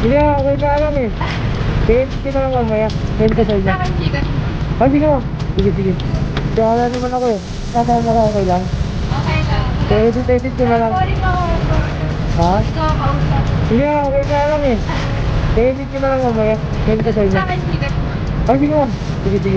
Hindi, okay ka lang eh. Sige na lang mamaya. Send ka sa inyo. Sa akin, Gcash mo. Ah, sige mo. Sige. Kaya wala naman ako eh. Nakakala okay lang. Okay lang. Kaya edit ko na lang. Sorry ka ako. Ha? Gusto ko kausap. Hindi, okay ka lang eh. Kaya edit ko na lang mamaya. Send ka sa inyo. Sa akin, Gcash mo. Ah, sige mo. Sige.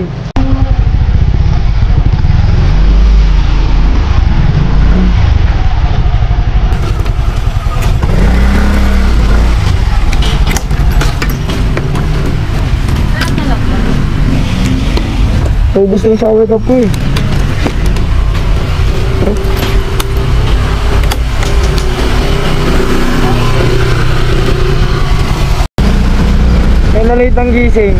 So, gusto yung shower cup ko eh. Kaya na-late ang gising.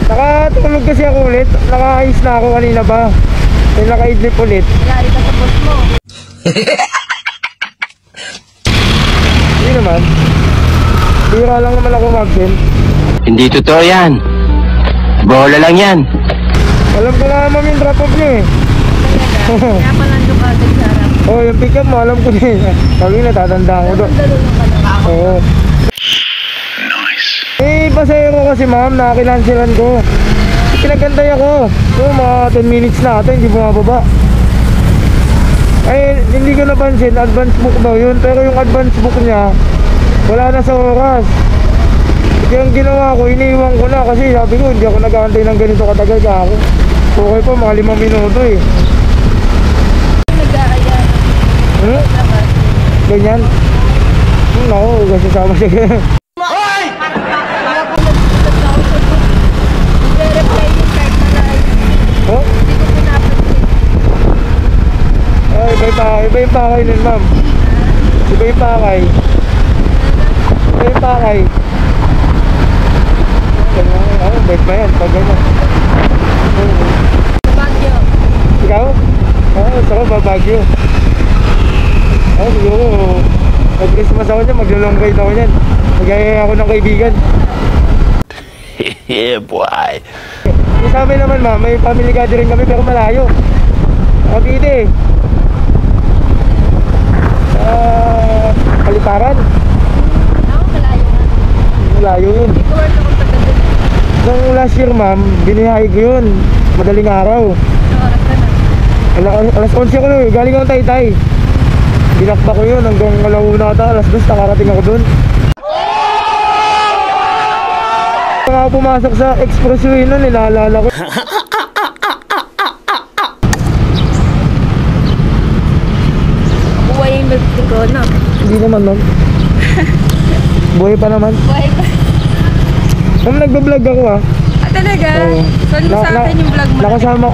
Nakatulog kasi ako ulit. Naka-ayos na ako kanina ba. Kaya naka-idlip ulit. Yari ka sa boss mo. Hindi naman. Bira lang naman ako mag-send. Hindi totoo yan. Bola lang yan. Alam ko nga naman yung drop off nyo eh. Kaya pala doon ka agad sa harap. Oh, yung pick up mo, alam ko din. Sabi na, tatandaan ko doon. Dalulong ka na. Oo. Eh, pasayro kasi ma'am, nakakilansilan ko. Pinagantay ako. So, mga 10 minutes na ata, hindi bumababa. Eh, hindi ko napansin, advance book daw yun. Pero yung advance book niya, wala na sa oras. Kaya ang ginawa ko, iniiwan ko na kasi sabi ko, hindi ako nag-aantay ng ganito katagal ka ako. Okay po, mga 5 minuto eh. Nag-aaya. Hmm? Ganyan? Naku, kasi sama siya ganyan. Nag-reply yung card na live. Oh? Hindi ko pinapansin. Ay, iba yung pakay nun ma'am. Iba yung pakay. Ano, bet ba yan? Pag ganyan. Sa Baguio. Ikaw? Oo, gusto ko babagyo. Siguro, mag-Christmas ako niyan, mag-long ride ako niyan. Magaya ako ng kaibigan. Yeah, boy. Yung sa amin naman ma'am, may family gathering kami pero malayo. Cavite. Sa Kaliparan. Ako, malayo nga. Malayo yun. Dito work ako taga doon. Nung last year ma'am, binihay ko yun. Madaling araw. Sa oras ka na. Alas 11 ko nun eh, galing ako Taytay. Binakba ko yun hanggang alauna ata, alas 2 nakarating ako dun. Nga pumasok sa expressway nun, nilalala ko. Buhay yung milk tea ko, no? Hindi naman ma'am. Buhay pa naman. Buhay pa. Ma'am, nagbablog ako ah. Ah, talaga? Oo. Send mo sa akin yung vlog mo.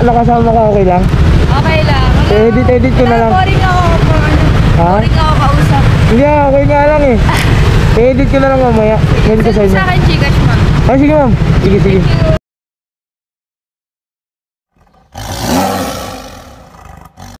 Nakasama ka, okay lang? Okay lang. Edit ko na lang. Boring ako. Ha? Boring ako kausap. Hindi okay nga lang eh. Edit ko na lang mamaya. Send ko sa Send mo inyo. sa akin, Gcash mo. Ah, sige ma'am. Sige. Thank you.